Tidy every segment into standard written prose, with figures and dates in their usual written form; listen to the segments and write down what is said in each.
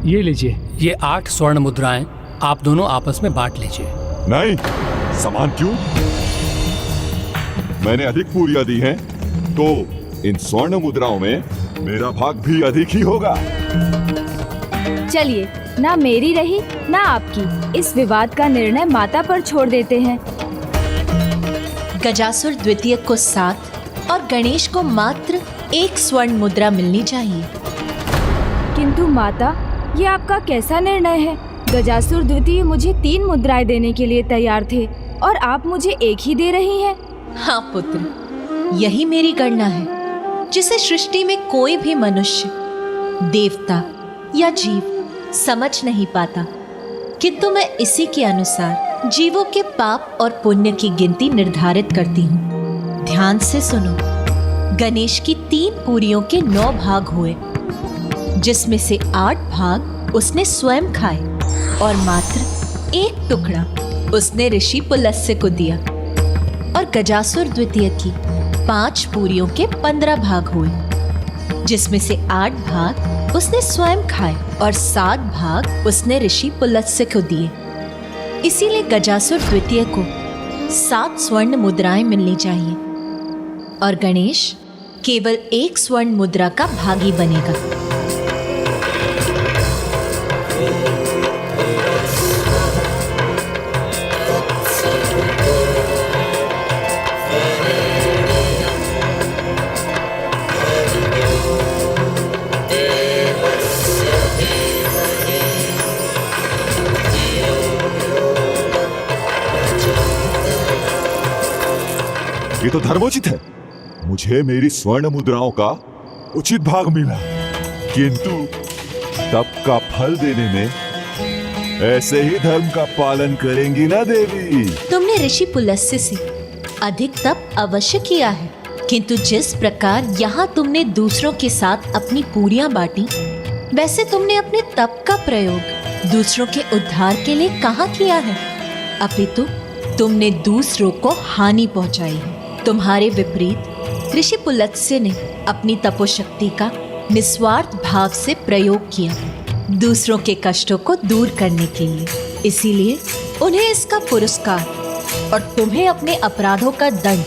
ये लीजिए। ये 8 स्वर्ण मुद्राएं आप दोनों आपस में बांट लीजिए। नहीं, समान क्यों? मैंने अधिक पूरियां दी हैं, तो इन स्वर्ण मुद्राओं में मेरा भाग भी अधिक ही होगा। चलिए, ना मेरी रही ना आपकी, इस विवाद का निर्णय माता पर छोड़ देते हैं। गजासुर द्वितीय को 7 और गणेश को मात्र 1 स्वर्ण मुद्रा मिलनी चाहिए। किंतु माता, ये आपका कैसा निर्णय है? गजासुर द्वितीय मुझे 3 मुद्राएं देने के लिए तैयार थे और आप मुझे 1 ही दे रही हैं। हाँ पुत्र, यही मेरी गणना है, जिसे सृष्टि में कोई भी मनुष्य, देवता या जीव समझ नहीं पाता, किंतु मैं इसी के अनुसार जीवों के पाप और पुण्य की गिनती निर्धारित करती हूँ। ध्यान से सुनो। गणेश की 3 पूरियों के 9 भाग हुए, जिसमें से 8 भाग उसने स्वयं खाए और मात्र 1 टुकड़ा उसने ऋषि पुलस्त्य को दिया। और गजासुर द्वितीय की 5 पूरियों के 15 भाग हुए, जिसमें से 8 भाग उसने स्वयं खाए और 7 भाग उसने ऋषि पुलस्त्य को दिए। इसीलिए गजासुर द्वितीय को 7 स्वर्ण मुद्राएं मिलनी चाहिए और गणेश केवल 1 स्वर्ण मुद्रा का भागी बनेगा। ये तो धर्मोचित है। मुझे मेरी स्वर्ण मुद्राओं का उचित भाग मिला, किंतु तप का फल देने में ऐसे ही धर्म का पालन करेंगी ना देवी? तुमने ऋषि पुलस्त्य से अधिक तप अवश्य किया है, किंतु जिस प्रकार यहाँ तुमने दूसरों के साथ अपनी पूरियां बांटी, वैसे तुमने अपने तप का प्रयोग दूसरों के उद्धार के लिए कहाँ किया है? अपितु तुमने दूसरों को हानि पहुंचाई है। तुम्हारे विपरीत ऋषि पुलस्त्य ने अपनी तपोशक्ति का निस्वार्थ भाव से प्रयोग किया, दूसरों के कष्टों को दूर करने के लिए। इसीलिए उन्हें इसका पुरस्कार और तुम्हें अपने अपराधों का दंड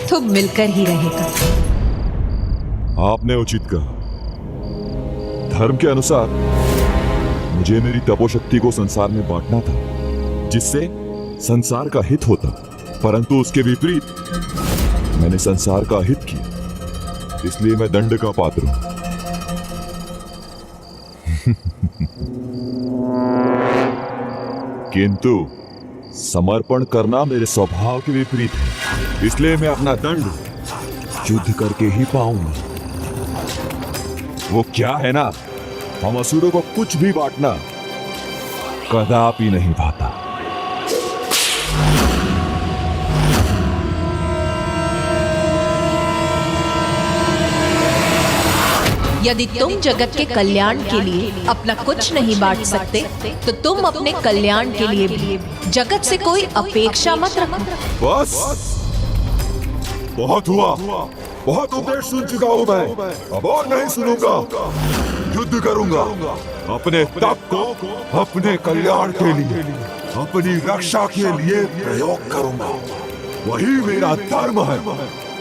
तो मिलकर ही रहेगा। आपने उचित कहा। धर्म के अनुसार मुझे मेरी तपोशक्ति को संसार में बांटना था, जिससे संसार का हित होता, परंतु उसके विपरीत मैंने संसार का हित किया, इसलिए मैं दंड का पात्र हूं। किंतु समर्पण करना मेरे स्वभाव के विपरीत है, इसलिए मैं अपना दंड युद्ध करके ही पाऊंगा। वो क्या है ना, हम असुरों को कुछ भी बांटना कदापि नहीं भाता। यदि तुम जगत के कल्याण के लिए अपना कुछ नहीं बांट सकते, तो तुम अपने कल्याण के लिए भी जगत से कोई अपेक्षा मत रखो। बस, बहुत हुआ, बहुत उपदेश सुन चुका हूं मैं, अब और नहीं सुनूंगा। युद्ध करूंगा, अपने तप को अपने कल्याण के लिए, अपनी रक्षा के लिए प्रयोग करूंगा। वही मेरा धर्म है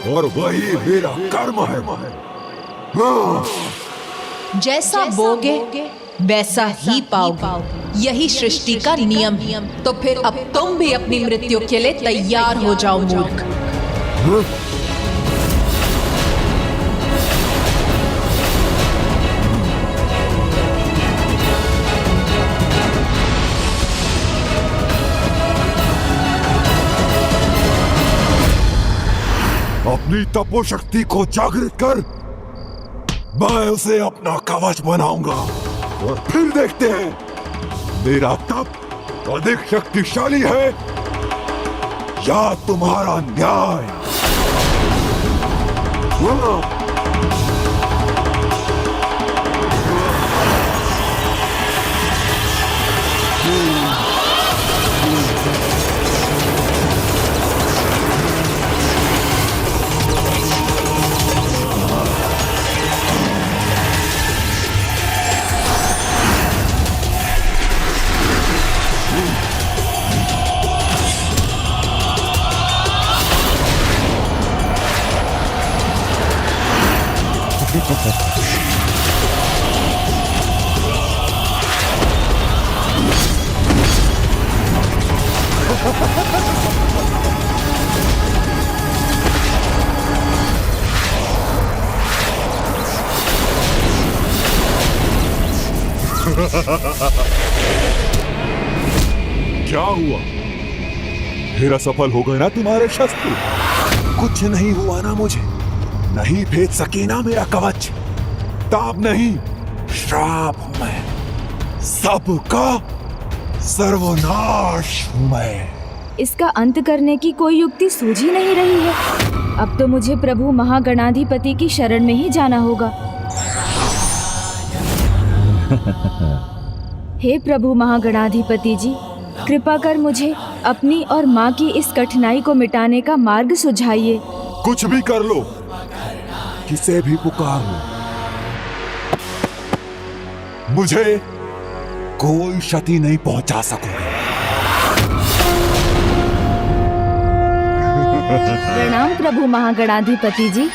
और वही मेरा कर्म है। जैसा बोगे वैसा ही पाओगे, यही सृष्टि का नियम है। तो फिर अब तुम भी अपनी मृत्यु के लिए तैयार हो जाओ मूर्ख। अपनी तपोशक्ति को जागृत कर मैं उसे अपना कवच बनाऊंगा और फिर देखते हैं मेरा तप अधिक शक्तिशाली है या तुम्हारा न्याय। क्या हुआ? फिर असफल हो गए ना तुम्हारे शस्त्र? कुछ नहीं हुआ ना मुझे? नहीं भेद सकी ना मेरा कवच? ताप नहीं, श्राप हूं मैं, सबका सर्वनाश हूं मैं। इसका अंत करने की कोई युक्ति सूझ ही नहीं रही है। अब तो मुझे प्रभु महागणाधिपति की शरण में ही जाना होगा। हे प्रभु महागणाधिपति जी, कृपा कर मुझे अपनी और माँ की इस कठिनाई को मिटाने का मार्ग सुझाइए। कुछ भी कर लो, किसे भी पुकार लो, मुझे कोई क्षति नहीं पहुंचा सकोगे। प्रणाम प्रभु महागणाधिपति जी।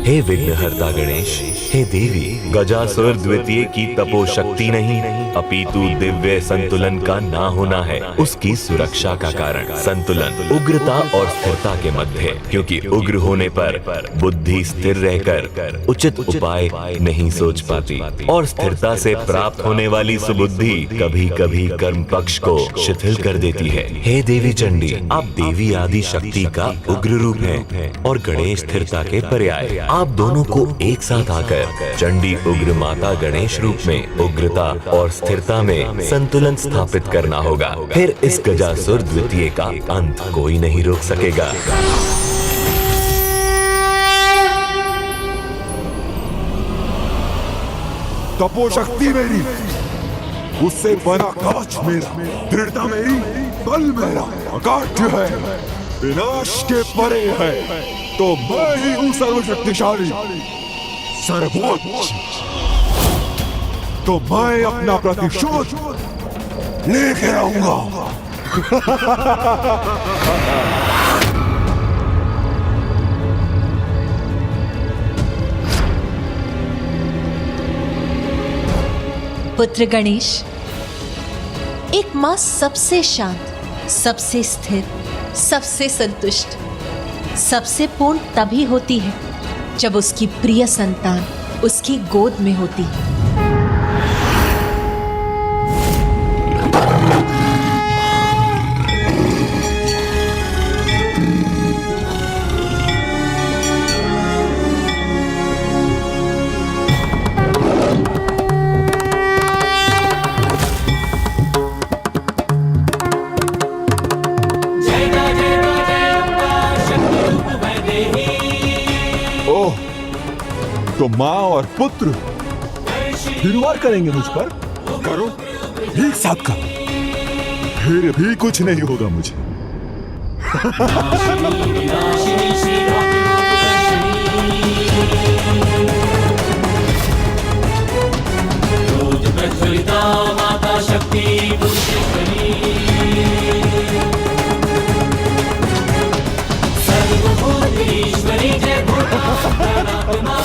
हे विघ्नहर्ता गणेश, हे देवी, गजासुर द्वितीय की तपो शक्ति नहीं अपितु दिव्य संतुलन का ना होना है उसकी सुरक्षा का कारण। संतुलन उग्रता और स्थिरता के मध्य है, क्योंकि उग्र होने पर बुद्धि स्थिर रहकर उचित उपाय नहीं सोच पाती और स्थिरता से प्राप्त होने वाली सुबुद्धि कभी कभी कर्म पक्ष को शिथिल कर देती है। हे देवी चंडी, आप देवी आदि शक्ति का उग्र रूप हैं और गणेश स्थिरता के पर्याय। आप दोनों को एक साथ आकर चंडी उग्र माता गणेश रूप में उग्रता और स्थिरता में संतुलन स्थापित करना होगा। फिर इस गजासुर द्वितीय का अंत कोई नहीं रोक सकेगा। तपो शक्ति मेरी, उससे बना कवच मेरा, दृढ़ता मेरी, बल मेरा अकाट्य है, विनाश के परे है, तो मैं ही हूँ सर्वशक्तिशाली, सर्वोच्च। तो मैं अपना प्रतिशोध लेके आऊंगा। पुत्र गणेश, एक माँ सबसे शांत, सबसे स्थिर, सबसे संतुष्ट, सबसे पूर्ण तभी होती है जब उसकी प्रिय संतान उसकी गोद में होती है। तो माँ और पुत्र फिर वार करेंगे मुझ पर? करो, एक साथ करो, फिर भी कुछ नहीं होगा मुझे। माता शक्ति सर्वभूतेश्वरी जय भूतात्मा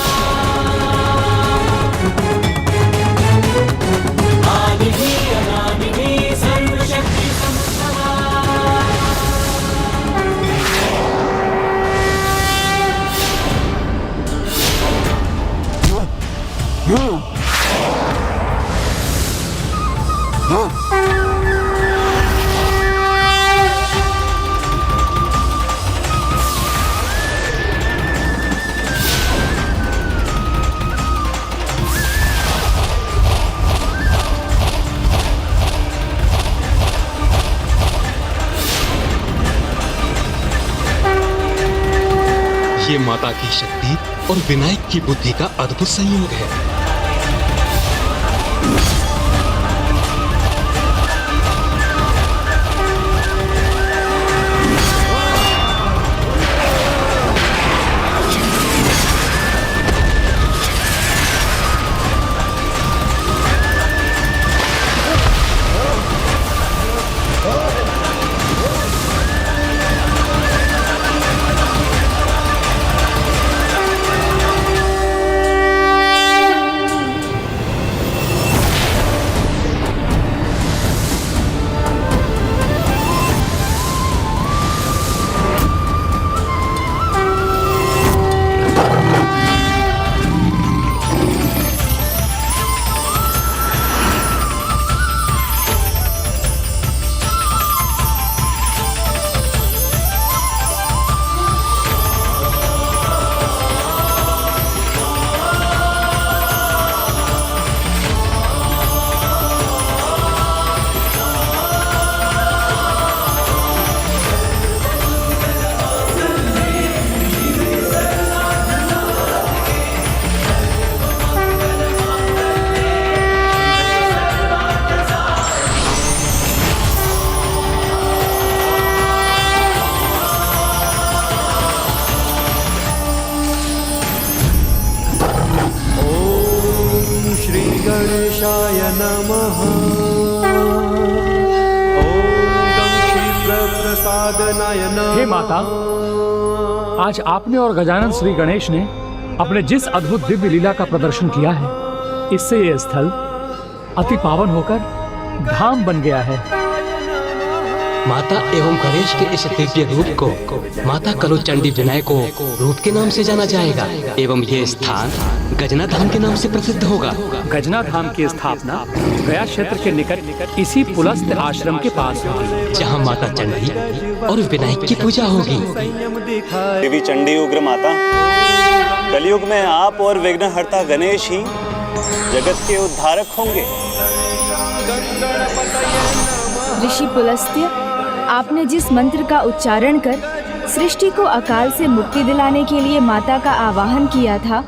आदिधि अनादिधि सर्वशक्ति ये माता की शक्ति और विनायक की बुद्धि का अद्भुत संयोग है। गणेशाय नमः। ॐ गं क्षीप्रप्रसादनाय नमः। हे माता, आज आपने और गजानन श्री गणेश ने अपने जिस अद्भुत दिव्य लीला का प्रदर्शन किया है, इससे यह स्थल अति पावन होकर धाम बन गया है। माता एवं गणेश के इस दिव्य रूप को माता कलोचंडी विनायको रूप के नाम से जाना जाएगा एवं ये स्थान गजना धाम के नाम से प्रसिद्ध होगा। गजना धाम की स्थापना गया क्षेत्र के निकट इसी पुलस्त आश्रम के पास होगी, जहाँ माता चंडी और विनायक की पूजा होगी। देवी चंडी उग्र माता, कलयुग में आप और विघ्नहर्ता गणेश ही जगत के उद्धारक होंगे। ऋषि पुलस्त्य, आपने जिस मंत्र का उच्चारण कर सृष्टि को अकाल से मुक्ति दिलाने के लिए माता का आवाहन किया था,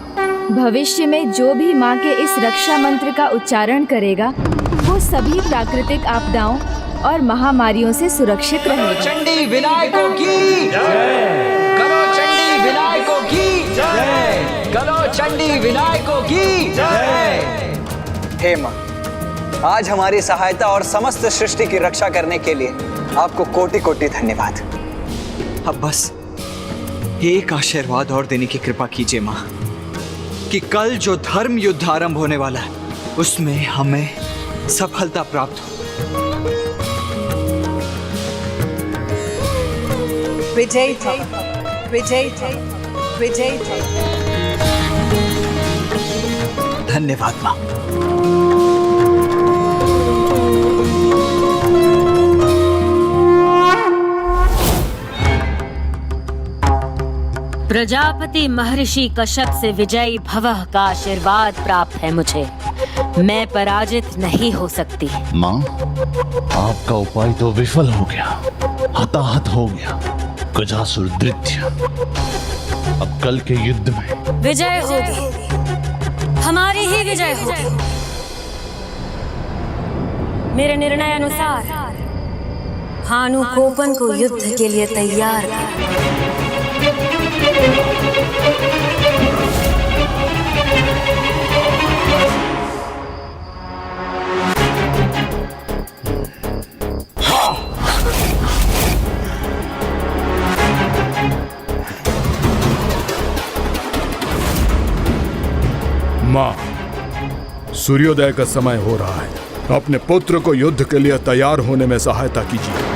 भविष्य में जो भी माँ के इस रक्षा मंत्र का उच्चारण करेगा वो सभी प्राकृतिक आपदाओं और महामारियों से सुरक्षित रहेगा। चंडी विनायकों की जय। करो चंडी विनायकों की जय। करो चंडी विनायकों की जय। हे माँ, आज हमारी सहायता और समस्त सृष्टि की रक्षा करने के लिए आपको कोटि कोटि धन्यवाद। अब बस एक आशीर्वाद और देने की कृपा कीजिए माँ, कि कल जो धर्म युद्ध आरंभ होने वाला है उसमें हमें सफलता प्राप्त हो। विजय विजय विजय। धन्यवाद माँ। प्रजापति महर्षि कश्यप से विजयी भवः का आशीर्वाद प्राप्त है मुझे। मैं पराजित नहीं हो सकती। माँ, आपका उपाय तो विफल हो गया, हताहत हो गया गजासुर दैत्य। अब कल के युद्ध में विजय होगी, हमारी ही विजय होगी। मेरे निर्णय अनुसार भानुकोपन को युद्ध के लिए तैयार कर। माँ, सूर्योदय का समय हो रहा है। अपने पुत्र को युद्ध के लिए तैयार होने में सहायता कीजिए।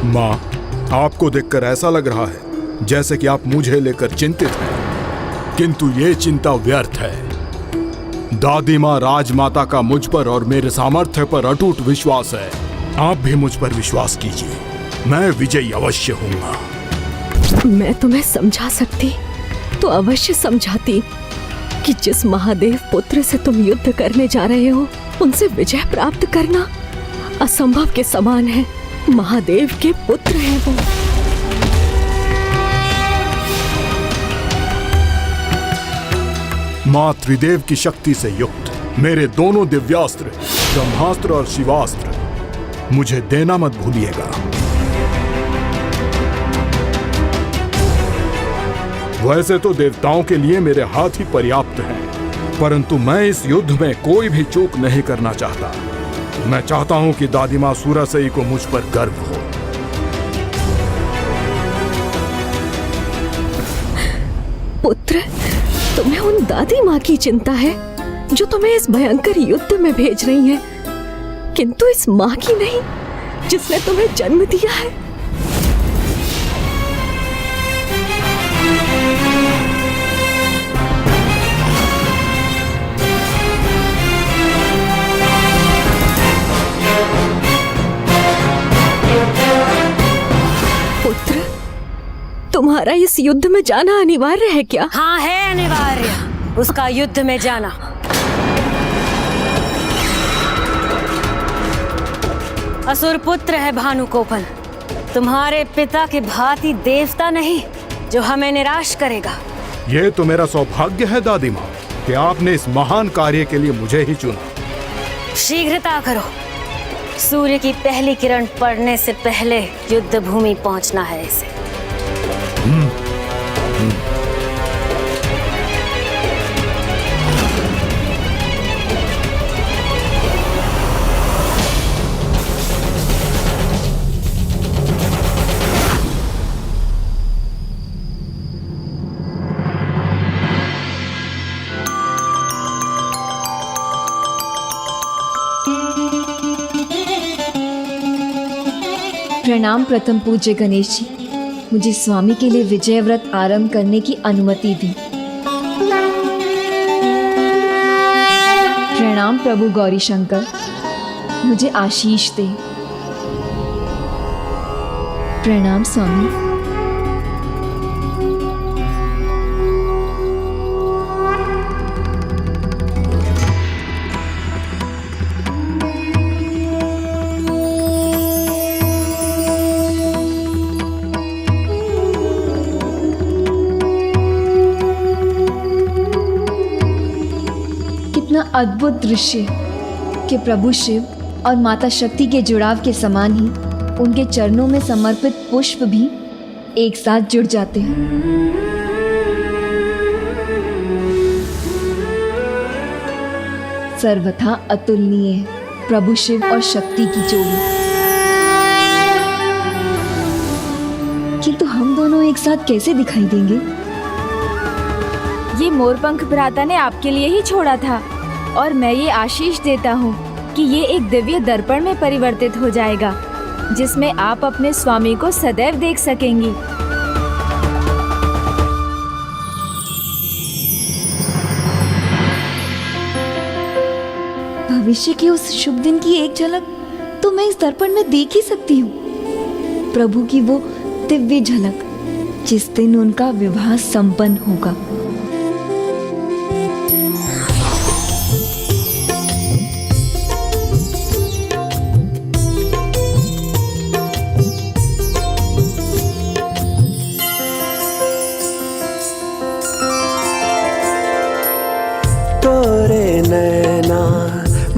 माँ, आपको देखकर ऐसा लग रहा है जैसे कि आप मुझे लेकर चिंतित हैं, किंतु ये चिंता व्यर्थ है। दादी माँ राजमाता का मुझ पर और मेरे सामर्थ्य पर अटूट विश्वास है। आप भी मुझ पर विश्वास कीजिए, मैं विजयी अवश्य हूँगा। मैं तुम्हें समझा सकती तो अवश्य समझाती कि जिस महादेव पुत्र से तुम युद्ध करने जा रहे हो उनसे विजय प्राप्त करना असंभव के समान है। महादेव के पुत्र हैं वो। माँ त्रिदेव की शक्ति से युक्त मेरे दोनों दिव्यास्त्र ब्रह्मास्त्र और शिवास्त्र मुझे देना मत भूलिएगा। वैसे तो देवताओं के लिए मेरे हाथ ही पर्याप्त हैं, परंतु मैं इस युद्ध में कोई भी चूक नहीं करना चाहता। मैं चाहता हूं कि दादी माँ सूरसई को मुझ पर गर्व हो। पुत्र, तुम्हें उन दादी माँ की चिंता है जो तुम्हें इस भयंकर युद्ध में भेज रही हैं, किंतु इस माँ की नहीं जिसने तुम्हें जन्म दिया है। पुत्र, तुम्हारा इस युद्ध में जाना अनिवार्य है क्या? हाँ, है अनिवार्य उसका युद्ध में जाना। असुर पुत्र है भानुकोपन, तुम्हारे पिता के भांति देवता नहीं जो हमें निराश करेगा। ये तो मेरा सौभाग्य है दादी माँ कि आपने इस महान कार्य के लिए मुझे ही चुना। शीघ्रता करो, सूर्य की पहली किरण पड़ने से पहले युद्ध भूमि पहुंचना है इसे। प्रणाम प्रथम पूज्य गणेश जी, मुझे स्वामी के लिए विजय व्रत आरंभ करने की अनुमति दी। प्रणाम प्रभु गौरी शंकर, मुझे आशीष दे। प्रणाम स्वामी। अद्भुत दृश्य कि प्रभु शिव और माता शक्ति के जुड़ाव के समान ही उनके चरणों में समर्पित पुष्प भी एक साथ जुड़ जाते हैं। सर्वथा अतुलनीय है प्रभु शिव और शक्ति की जोड़ी। किंतु हम दोनों एक साथ कैसे दिखाई देंगे? ये मोरपंख भ्राता ने आपके लिए ही छोड़ा था और मैं ये आशीष देता हूँ कि ये एक दिव्य दर्पण में परिवर्तित हो जाएगा जिसमें आप अपने स्वामी को सदैव देख सकेंगी। भविष्य के उस शुभ दिन की एक झलक तो मैं इस दर्पण में देख ही सकती हूँ। प्रभु की वो दिव्य झलक जिस दिन उनका विवाह संपन्न होगा।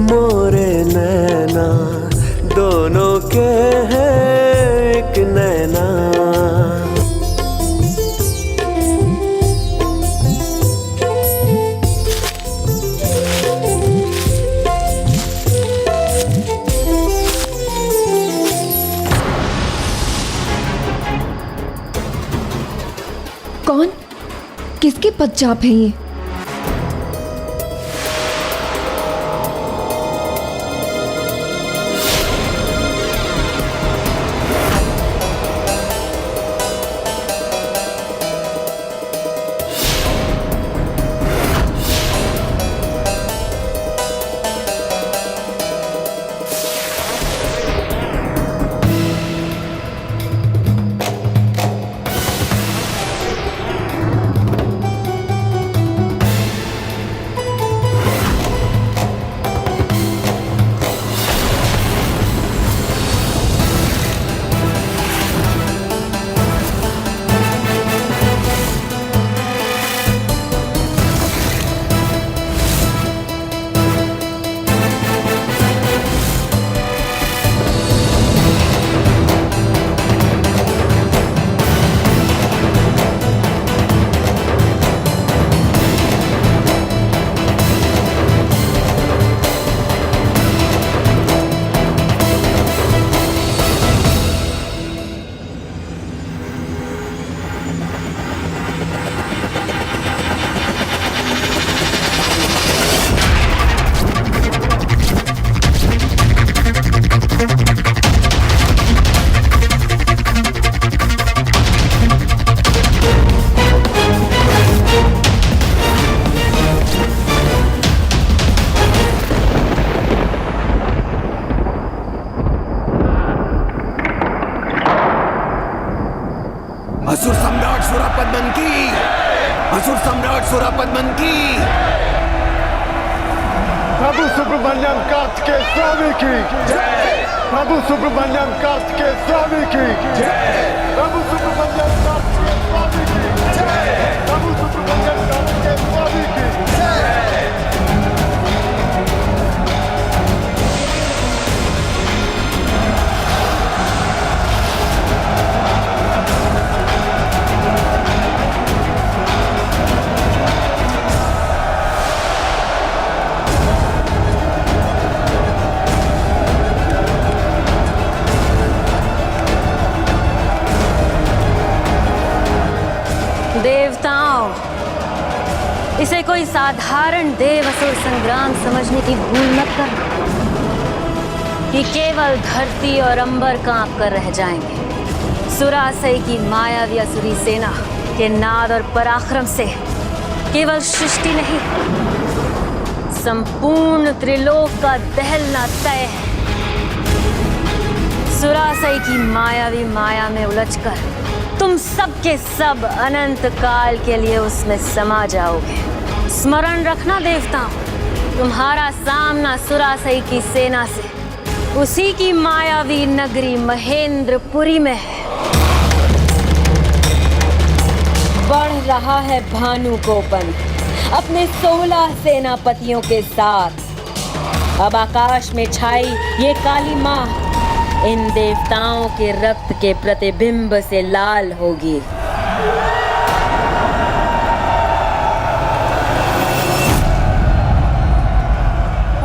मोरे नैना दोनों के हैं एक नैना। कौन? किसके पदचाप है ये? असुर सम्राट सुरापद्मन की, असुर सम्राट सुरापद्मन की। प्रभु सुब्रमण्यम कार्तिकेय स्वामी की जय। प्रभु सुब्रमण्यम कार्तिकेय स्वामी की जय। प्रभु सुब्रमण्यम कार्तिकेय स्वामी की जय। प्रभु सुब्रमण्यम कार्तिकेय स्वामी की जय। इसे कोई साधारण देव असुर संग्राम समझने की भूल मत कर कि केवल धरती और अंबर कांप कर रह जाएंगे। सुरासई की मायावी असुरी सेना के नाद और पराक्रम से केवल सृष्टि नहीं, संपूर्ण त्रिलोक का दहलना तय है। सुरासई की मायावी माया में उलझकर तुम सब के सब अनंत काल के लिए उसमें समा जाओगे। स्मरण रखना देवताओं, तुम्हारा सामना सुरासई की सेना से उसी की मायावी नगरी महेंद्रपुरी में है। बढ़ रहा है भानुकोपन अपने 16 सेनापतियों के साथ। अब आकाश में छाई ये काली माँ इन देवताओं के रक्त के प्रतिबिंब से लाल होगी।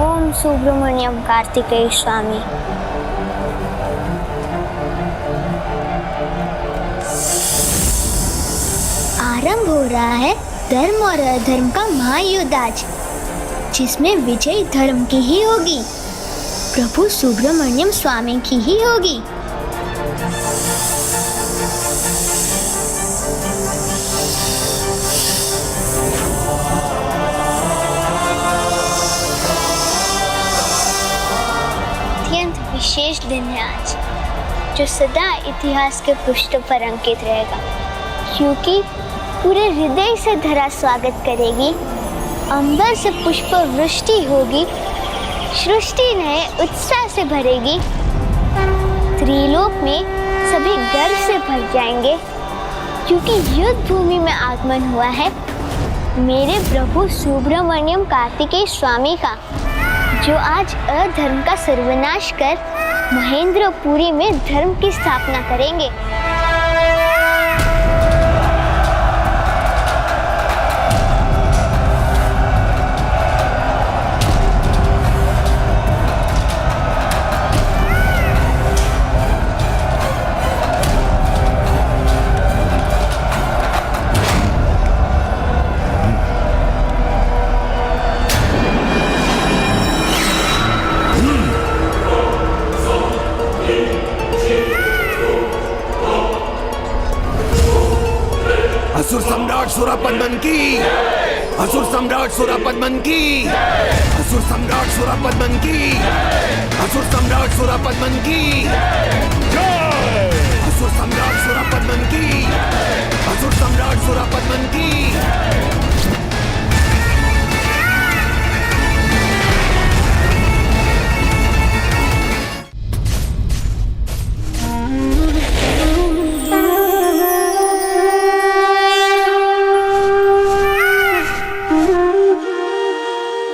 ओम सुब्रमण्यम कार्तिकेय स्वामी। आरंभ हो रहा है धर्म और अधर्म का महायुद्ध आज, जिसमें विजय धर्म की ही होगी, प्रभु सुब्रमण्यम स्वामी की ही होगी। अत्यंत विशेष दिन है आज, जो सदा इतिहास के पृष्ठों पर अंकित रहेगा, क्योंकि पूरे हृदय से धरा स्वागत करेगी, अंबर से पुष्प वृष्टि होगी, सृष्टि नए उत्साह से भरेगी, त्रिलोक में सभी गर्व से भर जाएंगे, क्योंकि युद्ध भूमि में आगमन हुआ है मेरे प्रभु सुब्रमण्यम कार्तिकेय स्वामी का, जो आज अधर्म का सर्वनाश कर महेंद्रपुरी में धर्म की स्थापना करेंगे। असुर सम्राट सुरापद्मन की, असुर सम्राट सुरापद्मन की, असुर सम्राट सुरापद्मन की, असुर सम्राट सुरापद्मन की, असुर सम्राट सुरापद्मन की, असुर सम्राट सुरापद्मन की।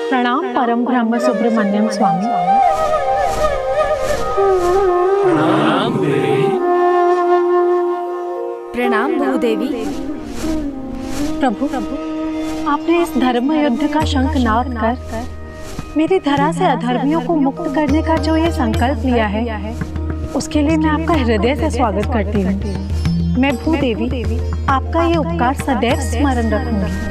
प्रणाम परम ब्रह्म सुब्रमण्यम स्वामी। प्रणाम भूदेवी। प्रभु, आपने इस धर्म युद्ध का शंखनाद कर मेरी धरा से अधर्मियों को मुक्त करने का जो ये संकल्प लिया है, उसके लिए मैं आपका हृदय से स्वागत करती हूँ। मैं भूदेवी आपका ये उपकार सदैव स्मरण रखूंगी।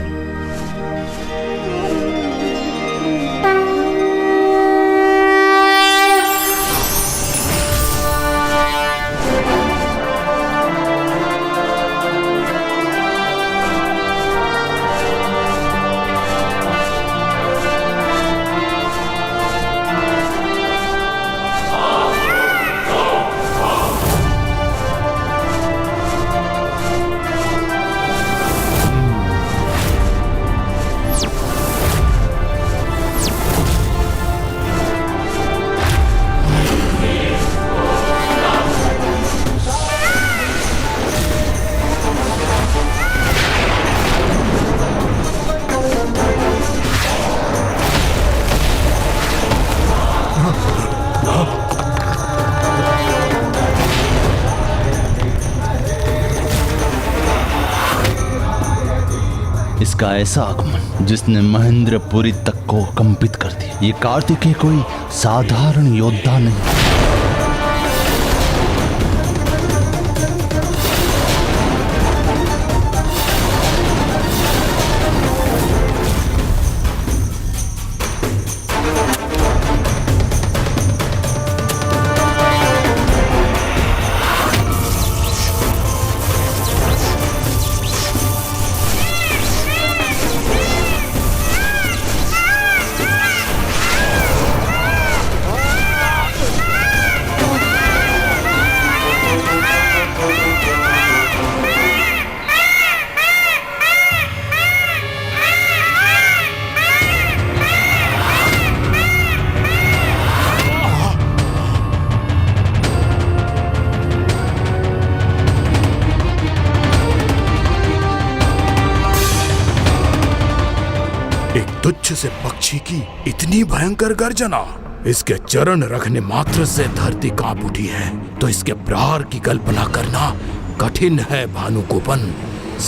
इसका ऐसा आगमन जिसने महेंद्रपुरी तक को कंपित कर दिया। ये कार्तिकेय कोई साधारण योद्धा नहीं, राक्षस पक्षी की इतनी भयंकर गर्जना, इसके चरण रखने मात्र से धरती कांप उठी है, तो इसके प्रहार की कल्पना करना कठिन है भानुकोपन।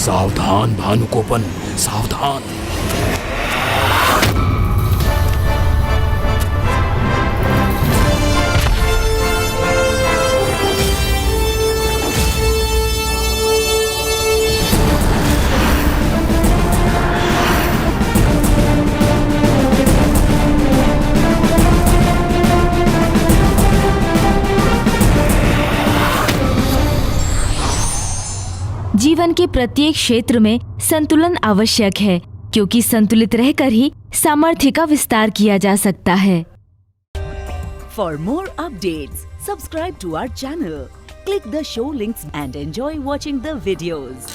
सावधान भानुकोपन, सावधान। जीवन के प्रत्येक क्षेत्र में संतुलन आवश्यक है, क्योंकि संतुलित रहकर ही सामर्थ्य का विस्तार किया जा सकता है। For more updates, subscribe to our channel, click the show links and enjoy watching the videos.